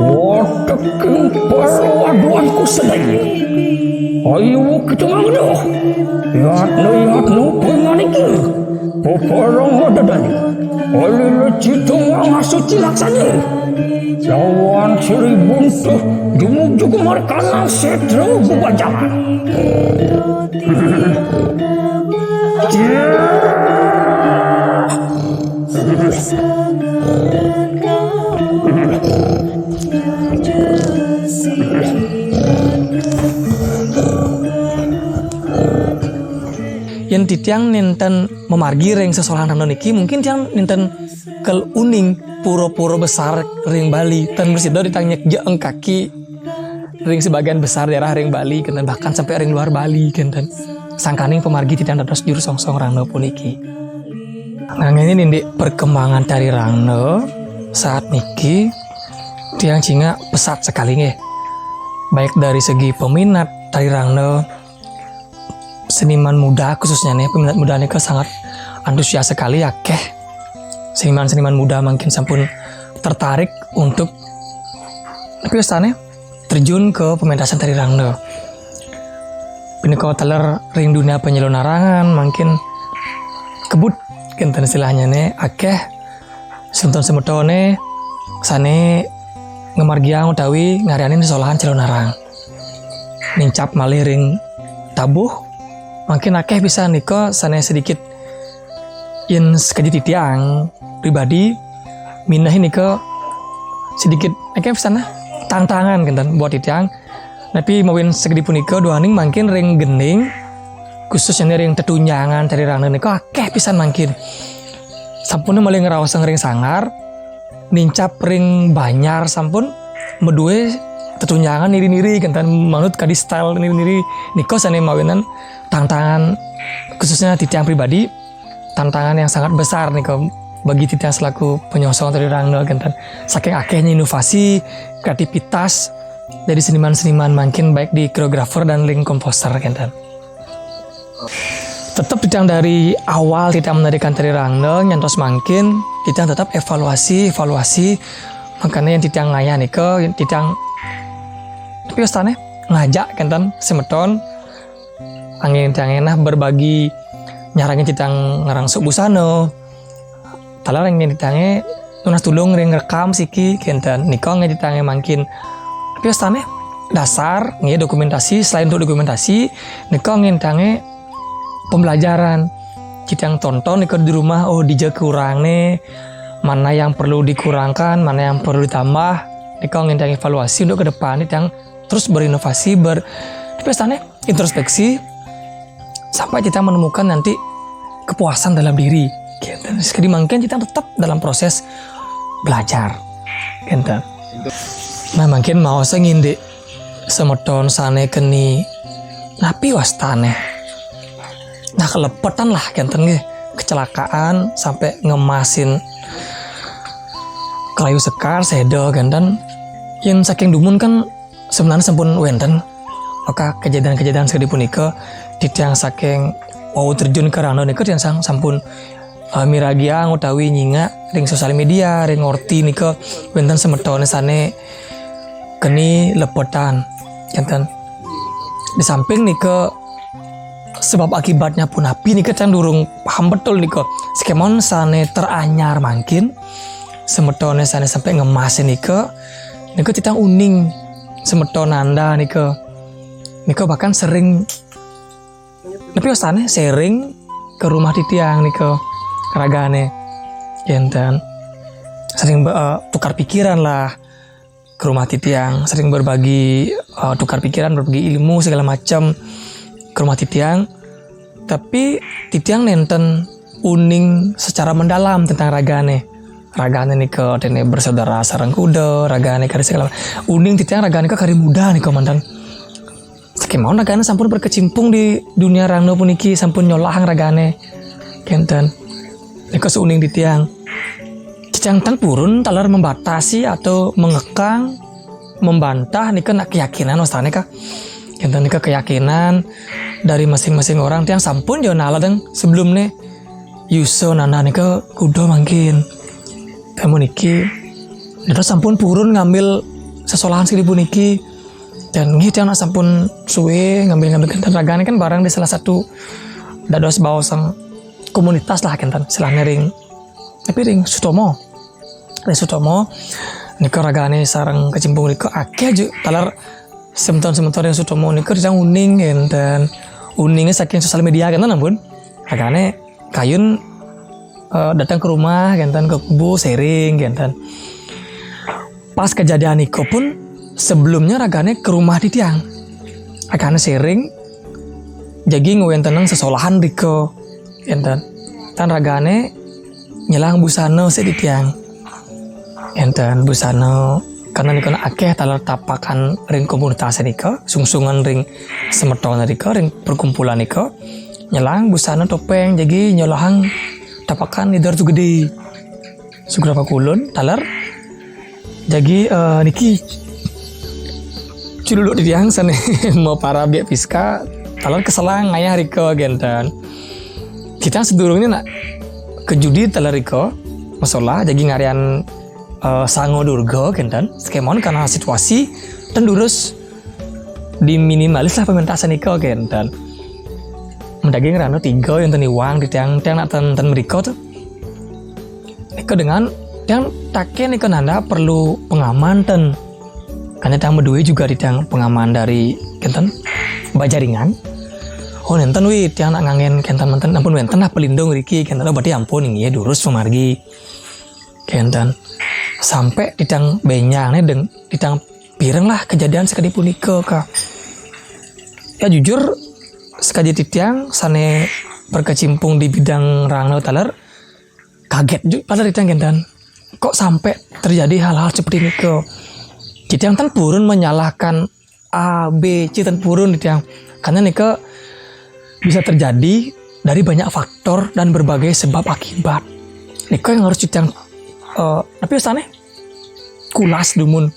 Wataking palawaduanku sedaya. Ayo kita ngangno. Yatno pengan iki. Peporong wadadani. Oleh citung ngasuci laksana. Lawan seri buntuh jumuk-jumuk markana setro bubajangan. Yang titiang ninten memargi ring sesolahan rano niki mungkin tiang ninten kel uning puro-puro besar ring Bali dan bersido ditanya jeeng kaki ring sebagian besar daerah ring Bali kenten bahkan sampai ring luar Bali kenten sangkaning pemargi titiang dados juru songsong rano puniki. Nah ini nindi perkembangan dari rano saat niki tiang cinga pesat sekali nih baik dari segi peminat dari rano seniman muda khususnya nih peminat muda nih sangat antusias sekali ya keh seniman muda makin sampun tertarik untuk tapi kesannya terjun ke pementasan tari rangno. Piniko teler ring dunia penyelunarangan makin kebut kenten istilahnya nih akeh senton semetone sane ngemargiang utawi ngarianin sekolahan celonarang nincap malih ring tabuh makin akeh bisa niko sana sedikit yen sekejit tiang pribadi minah niko sedikit akeh sana tantangan kan buat tiang tapi mawin segede puniko doaning makin ring gening khususnya ring tetunjangan dari rangna niko akeh pisan makin sampun malah ngerawas ring sangar nincap ring banyar sampun medue tetunjangan niri-niri kan manut kadi style niri-niri niko sana mawinan tantangan khususnya titiang pribadi tantangan yang sangat besar nih bagi titiang selaku penyosong dari rangno kan saking akehnya inovasi kreativitas dari seniman-seniman makin baik di koreografer dan link komposer kan tetap titiang dari awal titiang menarikan tari rangno nyantos makin titiang tetap evaluasi makanya yang titiang ngayah nih yang titiang tapi ustane ngajak kan semeton angin tiang enah berbagi nyarangin titang ngarang busano talar yang titange tunas tulung ring rekam siki kenten nikong yang titange makin tapi astane dasar nge dokumentasi selain untuk dokumentasi nikong yang titange pembelajaran titang tonton nikong di rumah oh dija kurang nih mana yang perlu dikurangkan mana yang perlu ditambah nikong yang titange evaluasi untuk ke depan titang terus berinovasi tapi astane introspeksi sampai kita menemukan nanti kepuasan dalam diri gitu. Sekali mungkin kita tetap dalam proses belajar gitu. Nah mungkin mau ngindi semeton sane keni napi wastane nah kelepetan lah kenten kecelakaan sampai ngemasin kelayu sekar sedo kenten yang saking dumun kan sebenarnya sampun wenten maka kejadian-kejadian sekali punika titiang saking wow terjun ke rano nika yang sampun miragiang utawi nyinga ring sosial media ring orti nika wenten semetone sane keni lepetan enten di samping nika sebab akibatnya pun api nika can durung paham betul nika skemon sane teranyar makin semetone sane sampai ngemas nika titang uning semeton anda nika bahkan sering tapi ostane sering ke rumah titiang nih ke ragane enten sering tukar pikiran lah ke rumah titiang sering berbagi tukar pikiran berbagi ilmu segala macam ke rumah titiang tapi titiang nenten uning secara mendalam tentang ragane nih ke dene bersaudara sareng kuda ragane kari segala uning titiang ragane ke kari muda nih komandan Kemauan ragane sampun berkecimpung di dunia rangno puniki sampun nyolahang ragane kenten nika seuning di tiang cicangtan purun talar membatasi atau mengekang membantah nika nak keyakinan wastane kah kenten nika keyakinan dari masing-masing orang tiang sampun jo nala deng sebelumnya yuso nana nika kudo mangkin temu niki terus sampun purun ngambil sesolahan sekali puniki dan gitu yang sampun suwe ngambil kentan ragane kan barang di salah satu dados baosang komunitas lah kentan istilahnya ring Sutomo nika ragane sareng kecimpung nika akeh aja talar sementor yang Sutomo nika dijang uning kentan uningnya saking sosial media kentan ampun ragane kayun datang ke rumah kentan ke kubu sharing kentan pas kejadian niko pun sebelumnya ragane ke rumah di tiang ragane sharing jadi nguen tenang sesolahan riko enten tan ragane nyelang busana di tiang enten busana karena niko akeh talar tapakan ring komunitas niko sungsungan ring semeton niko ring perkumpulan niko nyelang busana topeng jadi nyelang tapakan lidar tu gede sugrapa kulun talar jadi niki cululuk di tiang sana mau para biak piska talar keselang ayah Riko gentan kita sedurungnya nak ke judi talar Riko masalah jadi ngarian sango durga gentan skemon karena situasi dan durus diminimalis lah pementasan Riko gentan mendaging rano 3 yang tani uang di tiang nak ten Riko tuh Riko dengan yang taknya nih kan anda perlu pengaman dan karena yang berdua juga di yang pengaman dari kenten bajaringan nenten wih yang nak ngangen kenten menten ampun wenten lah pelindung Riki kenten berarti ampun ini ya durus pemargi kenten sampai di yang benyang nih di yang pireng lah kejadian sekali punika kak ya jujur sekali titiang sane berkecimpung di bidang rangno taler kaget juga pada di yang kenten kok sampai terjadi hal-hal seperti ini ke kita yang tan purun menyalahkan A, B, C tan purun gitu yang karena nih ke bisa terjadi dari banyak faktor dan berbagai sebab akibat nih yang harus kita yang tapi usahanya kulas dumun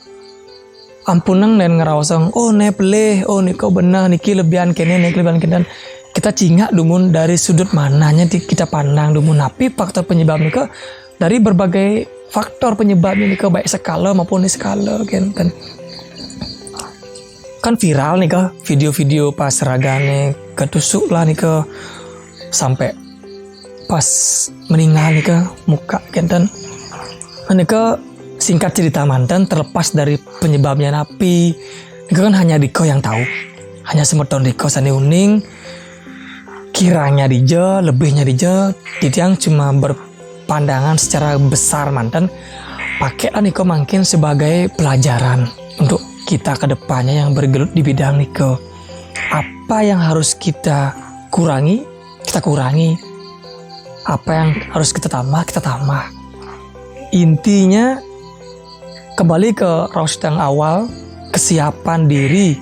ampunang dan ngerawasang nepeleh niko benar niki lebihan kene niki lebihan kene kita cingak dumun dari sudut mananya kita pandang dumun tapi faktor penyebab nika dari berbagai faktor penyebabnya nih ke baik skala maupun di skala kan viral nih ke video-video pas ragane ketusuk lah nih ke sampai pas meninggal nih ke muka kenten nih ke singkat cerita mantan terlepas dari penyebabnya napi nih kan hanya Diko yang tahu hanya semeton Diko sane uning kiranya dija lebihnya dija titiang cuma pandangan secara besar mantan pakailah Niko mungkin sebagai pelajaran untuk kita ke depannya yang bergelut di bidang Niko apa yang harus kita kurangi apa yang harus kita tambah intinya kembali ke raus yang awal kesiapan diri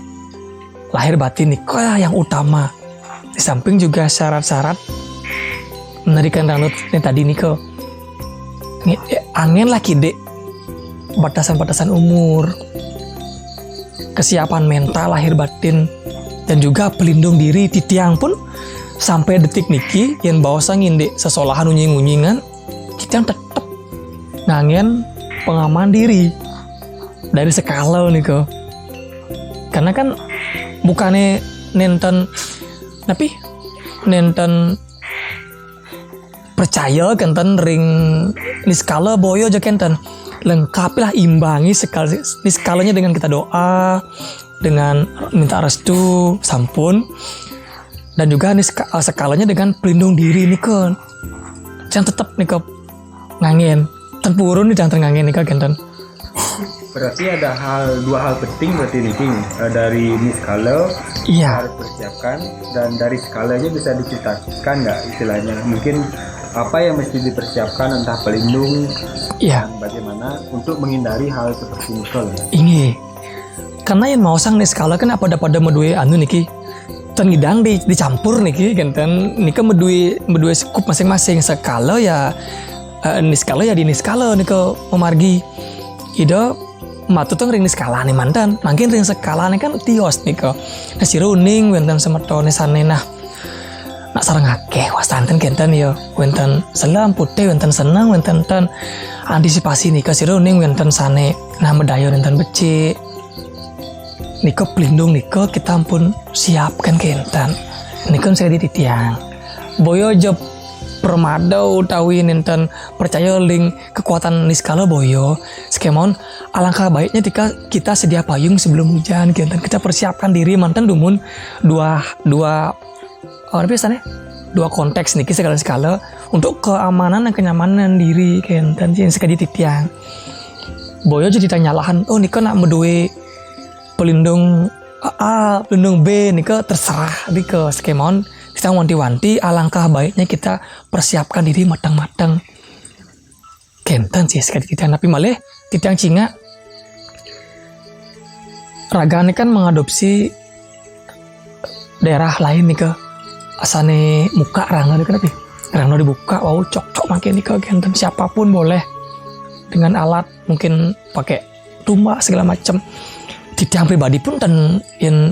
lahir batin Niko yang utama di samping juga syarat-syarat menarikan ranut yang tadi Niko angin lah kide batasan-batasan umur kesiapan mental lahir batin dan juga pelindung diri titiang pun sampai detik niki yang bawa sangin dek sesolahan unying-unyingan titiang tetap ngangen pengaman diri dari skala niko karena kan bukannya nenten tapi nenten percaya kenten ring di skala boyo aja kenten lengkapilah imbangi skalanya dengan kita doa dengan minta restu sampun dan juga skalanya dengan pelindung diri nih kan jangan tetap nih ke ngangen tempurun nih jangan ngangen nih kenten berarti ada dua hal penting berarti nih dari skala iya harus persiapkan dan dari skalanya bisa diceritakan nggak istilahnya mungkin apa yang mesti dipersiapkan entah pelindung iya bagaimana untuk menghindari hal seperti ini karena yang mau sang nih skala kan apa pada medue anu niki tenidang dicampur niki genten nika medue skup masing-masing skala ya niskala ya di niskala nika memargi ida matu tuh ring niskala nih mantan makin ring skala nih kan tios nika nasi runing wenten semetone sana nah nak sareng akeh wastanten kenten ya wonten selam putih wonten seneng wonten ten antisipasi nika sira ning wonten sane nah medaya wonten becik nika pelindung nika kita pun siapkan kenten nika saya titiang boyo job permada utawi nenten percaya ling kekuatan niskala boyo skemon alangkah baiknya kita sedia payung sebelum hujan kenten kita persiapkan diri mantan dumun dua biasanya dua konteks niki segala untuk keamanan dan kenyamanan diri kenten yang sekali titiang boyo jadi tanyalahan oh nika nak medue pelindung A pelindung B nika terserah nika skemon kita wanti-wanti alangkah baiknya kita persiapkan diri matang-matang kenten sih sekali titiang tapi malah titiang cinga ragane kan mengadopsi daerah lain nika asane muka rangno dibuka wow cok makin nih kegenten siapapun boleh dengan alat mungkin pakai tumbak segala macam titiang pribadi pun dan yang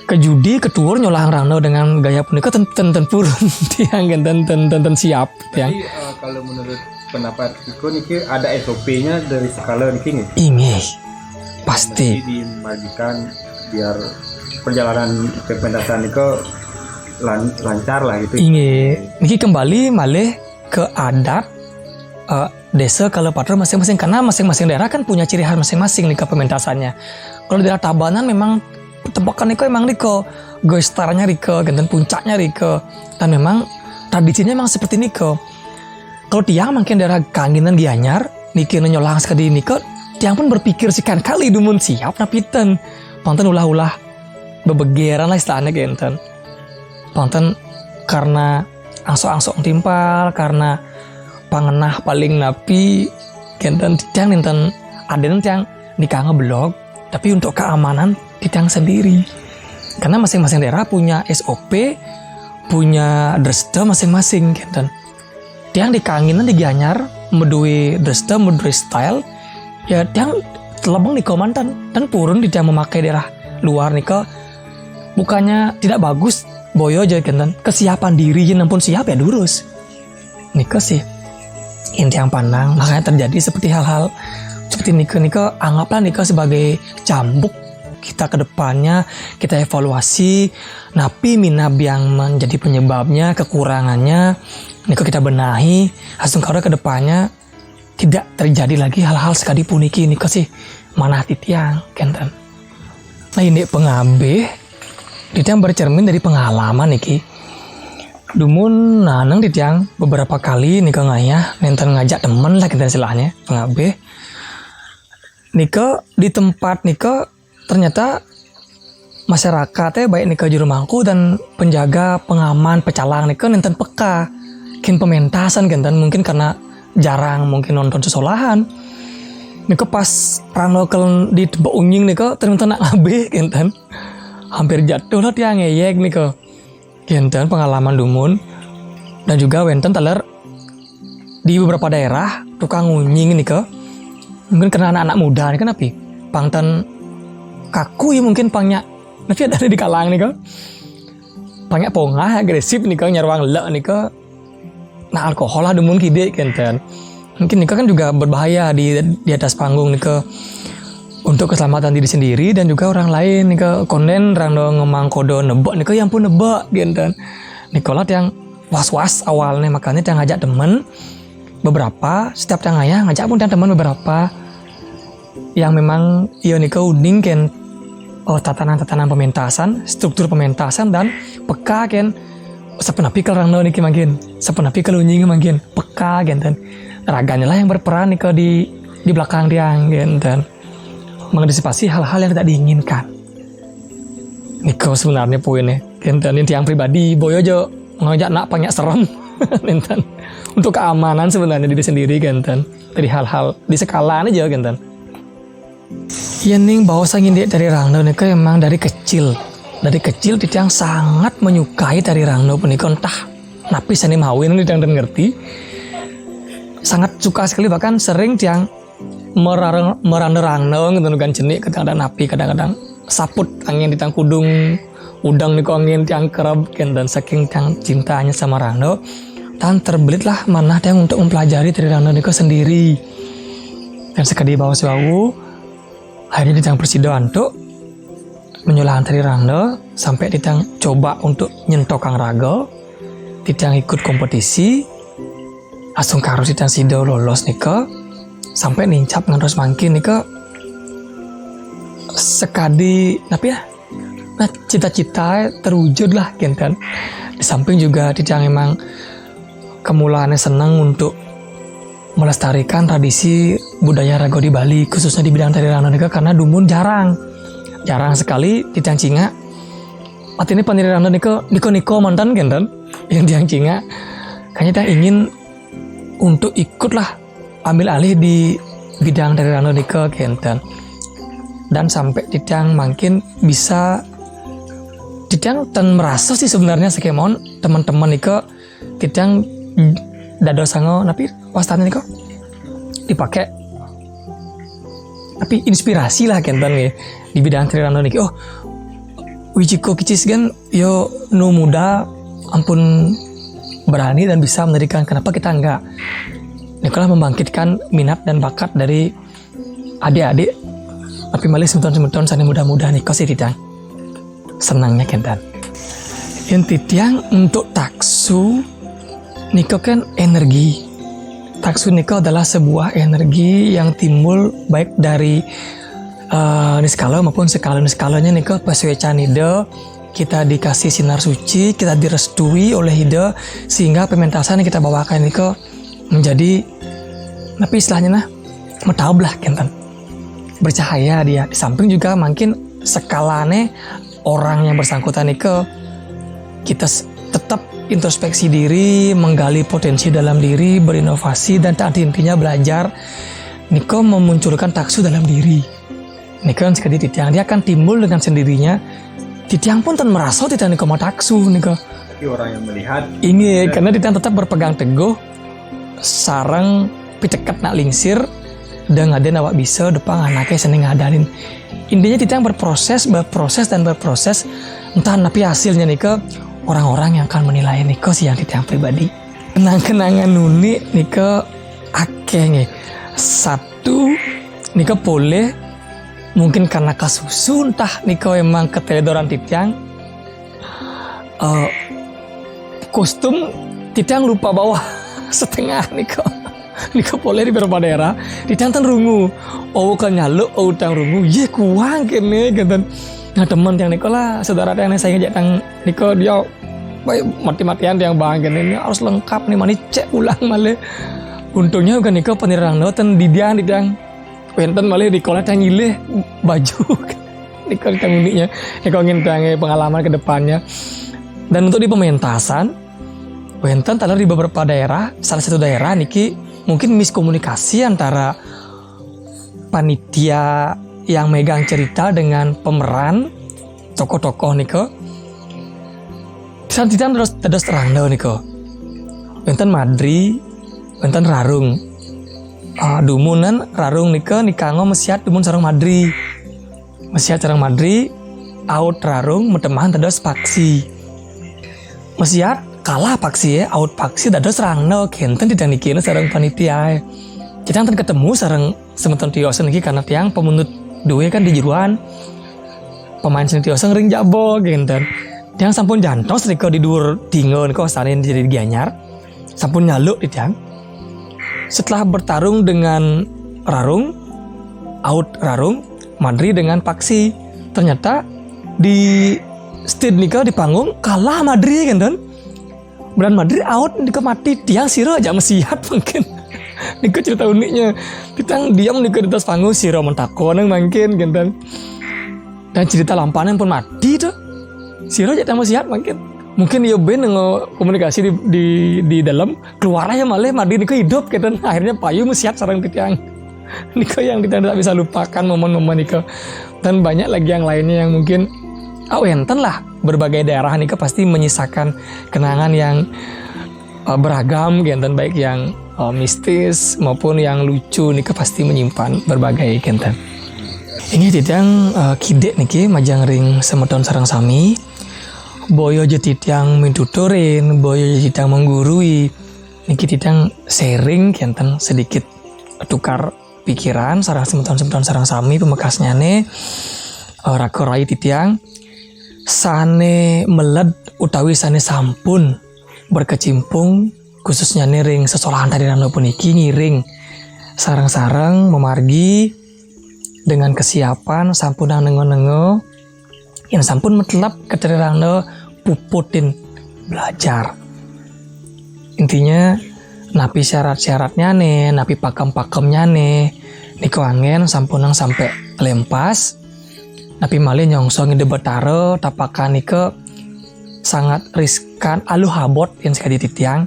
kejudi ketur nyolah rangno dengan gaya pun ten purun tiang ten siap tiang. Jadi kalau menurut pendapat Iko niki ada SOP-nya dari skala niki ini pasti dimajikan biar perjalanan kepentasan Iko lancar lah gitu. Ini kembali malih ke adat desa kalau patro masing-masing karena masing-masing daerah kan punya ciri khas masing-masing nih ke pementasannya. Kalau daerah Tabanan memang tebakan niko emang niko gestarnya rike, genten puncaknya rike dan memang tradisinya memang seperti niko. Kalau tiang makin daerah Kanginan Gianyar niki nyolang sekali niko tiang pun berpikir sekian kali dumun siap napiten panten ulah-ulah bebegeran lah istilahnya genten. Panten karena angsok-angsok timpal karena pangenah paling napi kenten tiang nenten aden tiang nikah ngeblog tapi untuk keamanan tiang sendiri karena masing-masing daerah punya SOP punya dresta masing-masing kenten tiang di Kanginan di Gianyar medui dresta medui style ya tiang telebeng di komandan dan purun di tiang memakai daerah luar nika bukannya tidak bagus boyo aja kenten kesiapan diri yang pun siap ya durus nika sih inti yang pandang makanya terjadi seperti hal-hal seperti nika anggaplah nika sebagai cambuk kita ke depannya kita evaluasi napi minab yang menjadi penyebabnya kekurangannya nika kita benahi hasil ke depannya tidak terjadi lagi hal-hal sekali puniki nika sih mana titiang kenten nah ini pengambil titiang bercermin dari pengalaman niki dumun nanang titiang beberapa kali nika ngayah nenten ngajak temen lah kita istilahnya pengabe nika di tempat nika ternyata masyarakatnya baik nika juru mangku dan penjaga pengaman pecalang nika nenten peka kin pementasan kenten mungkin karena jarang mungkin nonton sesolahan nika pas ranokel di tebak unying nika ternyata nak ngabe kenten hampir jatuh lah tiang ngeyek nika kenten pengalaman dumun dan juga wenten teler di beberapa daerah tukang ngunying nika mungkin karena anak-anak muda nih kenapa pangtan kaku ya mungkin pangnya tapi ada di kalang nika pangnya pongah agresif nika nyarwang lek nika nah alkohol lah dumun kide kenten mungkin nika kan juga berbahaya di atas panggung nika untuk keselamatan diri sendiri dan juga orang lain nika konden rando ngemang kodo nebak nika yang pun nebak genten nikolat yang was-was awalnya makanya yang ngajak temen beberapa setiap yang ayah ngajak pun teman beberapa yang memang iya nika uning ken tatanan pementasan struktur pementasan dan peka ken sepenapi kalau rando niki makin sepenapi kalau unying makin peka genten raganya lah yang berperan nika di belakang tiang genten mengantisipasi hal-hal yang tidak diinginkan. Niko sebenarnya poinnya, kenten ini yang pribadi, boyo aja ngajak nak banyak serem, kenten untuk keamanan sebenarnya diri sendiri kenten dari hal-hal di skala aja kenten. Yening bawa sangin dia dari Rangno niko emang dari kecil dia yang sangat menyukai dari Rangno punika entah napi seni mawin ini dan ngerti sangat suka sekali bahkan sering tiang merang-rang gitu kan jenik kadang-kadang napi kadang-kadang saput angin di tang kudung udang niko angin tiang kerap dan saking tiang cintanya sama Rando tan terbelit lah mana tiang untuk mempelajari dari Rando niko sendiri dan sekali bawa sewu akhirnya tiang persido antuk menyulahan dari Rando sampai tiang coba untuk nyentok Kang Rago tiang ikut kompetisi langsung karus tiang sido lolos niko sampai nincap ngantos mangkin niko sekadi tapi ya nah cita-cita terwujud lah kan di samping juga tiang emang kemulaannya senang untuk melestarikan tradisi budaya Rago di Bali khususnya di bidang tari Rando niko karena dumun jarang sekali tiang Cinga artinya peniri Rando niko mantan kan yang tiang Cinga kayaknya tiang ingin untuk ikutlah ambil alih di bidang tari Rando niko kan dan sampai tiang makin bisa tiang dan merasa sih sebenarnya sekemon teman-teman niko tiang dado sango tapi wastane niko dipakai tapi inspirasi lah kan ya di bidang tari Rando niki Wichiko Kicis kan yo nu muda ampun berani dan bisa menerikan kenapa kita enggak nikolah membangkitkan minat dan bakat dari adik-adik tapi malah semeton sana muda-muda niko sih tiang senangnya kentan inti tiang untuk taksu niko kan energi taksu niko adalah sebuah energi yang timbul baik dari niskala maupun skalanya niko paswecan ide kita dikasih sinar suci kita direstui oleh ide sehingga pementasan yang kita bawakan niko menjadi tapi istilahnya nah metablah kentan bercahaya dia di samping juga makin skalane orang yang bersangkutan niko kita tetap introspeksi diri menggali potensi dalam diri berinovasi dan tak intinya belajar niko memunculkan taksu dalam diri niko kan sekali titiang dia akan timbul dengan sendirinya titiang pun tan merasa titiang niko mau taksu niko tapi orang yang melihat ini karena titiang tetap berpegang teguh sarang picekat nak lingsir dan ngaden awak bisa depan anaknya seneng ngadarin intinya titiang berproses entah tapi hasilnya niko orang-orang yang akan menilai niko sih yang titiang pribadi kenang-kenangan nuni niko akeh nih satu niko boleh mungkin karena kasusu entah niko emang keteledoran titiang kostum titiang lupa bawa setengah niko boleh di beberapa daerah titiang tan rungu kan nyaluk tang rungu ye kuang kene kan nah teman yang niko lah saudara yang saya ngajak tang niko dia baik mati-matian yang banggen ini harus lengkap nih mani cek ulang malah untungnya kan niko penirang noten di dia wenten malah di kolat yang nyileh baju niko tang uniknya niko ingin pengalaman kedepannya dan untuk di pementasan wenten talar di beberapa daerah salah satu daerah niki mungkin miskomunikasi antara panitia yang megang cerita dengan pemeran tokoh-tokoh niko santitan terus terang dah niko wenten madri wenten rarung dumunan rarung niko nikango mesiat dumun sarang madri mesiat sarang madri out rarung metemahan terus paksi mesiat kalah paksi out paksi terus terang dah kenten tidak nikina sarang panitia kita kan ketemu sarang semeton tiosen niki karena tiang pemunut dua kan di jeruan pemain seni tiosen ring jabo kenten tiang sampun jantos niko di dur tinggal niko sarin jadi gianyar sampun nyaluk di tiang setelah bertarung dengan rarung out rarung madri dengan paksi ternyata di stage niko di panggung kalah madri kan dan madri out niko mati tiang siro aja mesihat mungkin niko cerita uniknya tiang diam niko di atas panggung siro mentakon mungkin kan dan cerita lampanan pun mati tuh siro jadi masih sihat mungkin dia ben komunikasi di dalam keluarnya malah madi niko hidup gitu akhirnya payu masih sihat sarang titiang niko yang kita tidak bisa lupakan momen-momen niko dan banyak lagi yang lainnya yang mungkin enten lah berbagai daerah niko pasti menyisakan kenangan yang beragam gitu baik yang mistis maupun yang lucu niko pasti menyimpan berbagai genten. Ini titiang kidek niki majang ring semeton sarang sami boyo je titiang mintuturin, boyo je titiang menggurui. Niki titiang sharing kenten sedikit tukar pikiran sarang semeton sarang sami pemekasnya nih rakorai titiang sane meled utawi sane sampun berkecimpung khususnya nih ring sesolahan tadi rano puniki ngiring sarang-sarang memargi dengan kesiapan sampun nengo-nengo yang sampun metelap keterirangno puputin belajar. Intinya napi syarat-syaratnya nih, napi pakem-pakemnya nih, niko angen sampunang sampai lempas, napi malih nyongsong ide betare tapakan nike sangat riskan alu habot yang sekali titiang,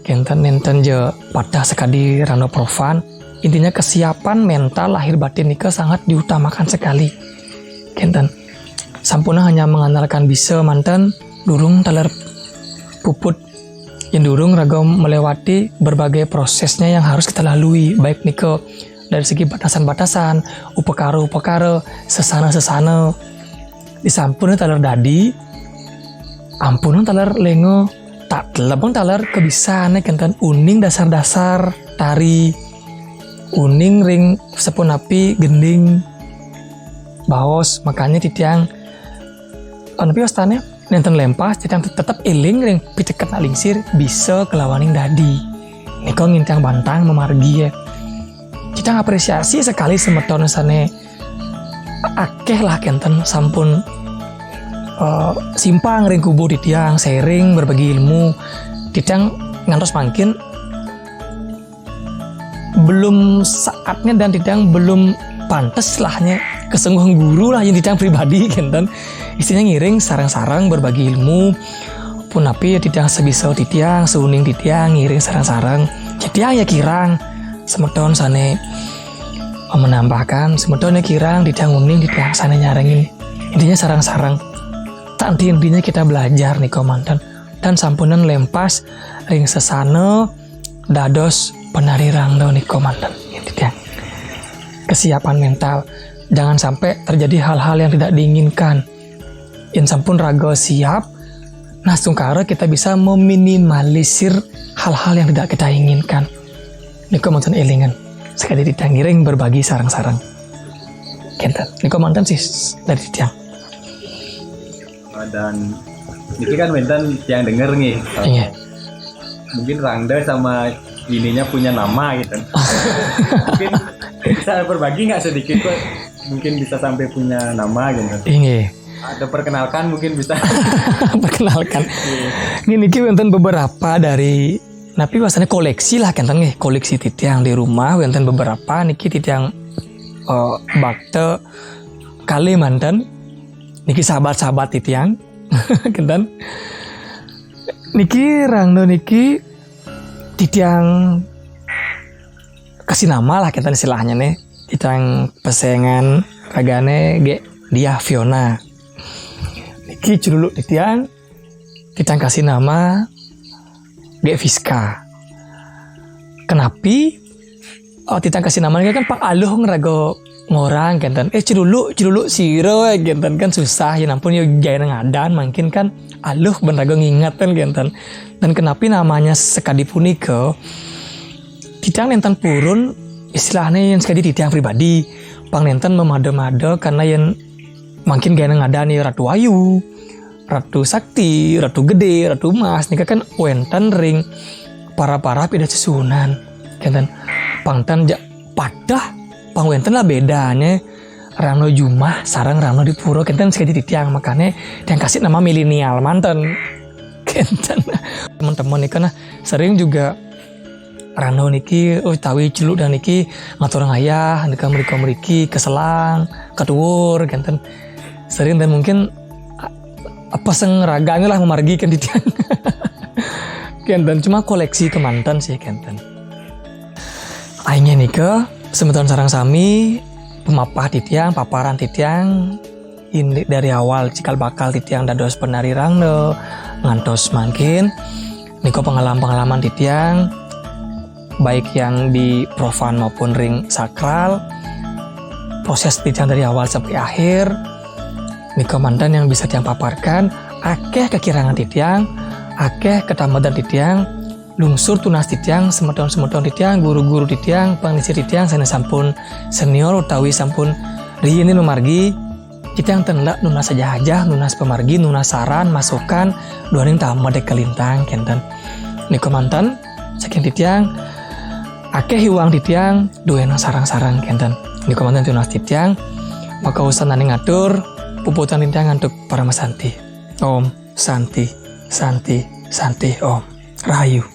kenten je patah sekali rano profan. Intinya kesiapan mental lahir batin nike sangat diutamakan sekali, kenten. Sampuna hanya mengandalkan bisa mantan durung taler puput yang durung ragam melewati berbagai prosesnya yang harus kita lalui baik nike dari segi batasan-batasan upekara sesana di sampuna taler dadi ampun taler lengo tak telebang taler kebisaannya kenten uning dasar-dasar tari uning ring sepun api gending baos makanya titiang tapi ostane nenten lempas titiang tetap iling ring piteket nak lingsir bisa kelawaning dadi niko ngintang bantang memargi ya kita apresiasi sekali semeton sane akeh lah kenten sampun simpang ring kubu titiang sharing berbagi ilmu titiang ngantos mangkin belum saatnya dan titiang belum pantes lahnya kesungguhan guru lah yang titiang pribadi kenten istilahnya ngiring sarang-sarang berbagi ilmu pun api ya titiang sebisa titiang seuning titiang ngiring sarang-sarang titiang ya kirang semeton sane menambahkan semeton ya kirang titiang uning titiang sane nyarengin intinya sarang-sarang tak intinya kita belajar nih komandan dan sampunan lempas ring sesana dados penari rangdo nih komandan titiang kesiapan mental jangan sampai terjadi hal-hal yang tidak diinginkan. In sampun raga siap, nah sungkara kita bisa meminimalisir hal-hal yang tidak kita inginkan. Niko mantan elingan, sekali ditanggiring berbagi sarang-sarang. Kenten, niko mantan sih dari tiang. Dan ini kan mantan yang denger nih. Iya. Mungkin Rangda sama ininya punya nama gitu. Mungkin bisa berbagi nggak sedikit kok? Mungkin bisa sampai punya nama gitu. Iya. Ada perkenalkan mungkin bisa. Perkenalkan. Ini wonten beberapa dari napi bahasanya koleksi lah kenten nggih, koleksi titiang di rumah wonten beberapa niki titiang bakte Kalimantan. Niki sahabat-sahabat titiang kenten. Niki rangno niki titiang kasih nama lah kenten istilahnya nih. Titiang pesengan ragane ge dia Fiona. Niki cululuk titiang kita kasih nama Dek Fiska. Kenapi kita kasih namanya kan Pak Aluh ngerago ngorang kan cululuk siro kan susah ya ampun ya jaya ngadan mungkin kan Aluh ben rago ngingat kan dan kenapi namanya sekadi punika titiang nenten purun istilahnya yang sekadi titiang pribadi pang nenten memada-mada karena yang makin gaya ngadan ya Ratu Ayu, Ratu Sakti, Ratu Gede, Ratu Mas, nika kan wenten ring para pida susunan, kan pangtan padah pang wenten lah bedanya Rano Jumah sarang Rano di Puro kan sekali titiang makanya yang kasih nama milenial mantan, kan teman-teman nih kan sering juga Rano niki tawi celuk dan niki ngatur ayah nika meriki keselang ketuur kan sering dan mungkin apa sengraganya lah memargikan di tiang kenten cuma koleksi kemantan sih kenten aingnya nika semeton sarang sami pemapah titiang paparan titiang ini dari awal cikal bakal titiang dados penari rangno ngantos makin niko pengalaman titiang baik yang di profan maupun ring sakral proses titiang dari awal sampai akhir niko mantan yang bisa tiang paparkan akeh kekirangan titiang, akeh ketambadan titiang, lungsur tunas titiang, semedon titiang, guru-guru titiang, panglisir titiang, sana sampun senior utawi sampun riyin memargi titiang tenlak nunas saja, nunas pemargi, nunas saran, masukan, duaning tambah dek kelintang kenten. Niko mantan saking titiang akeh hiwang titiang duena sarang-sarang kenten. Niko mantan tunas titiang maka usan nani ngatur puputan titiang untuk para masanti. Om Santi Santi Santi Om Rahayu.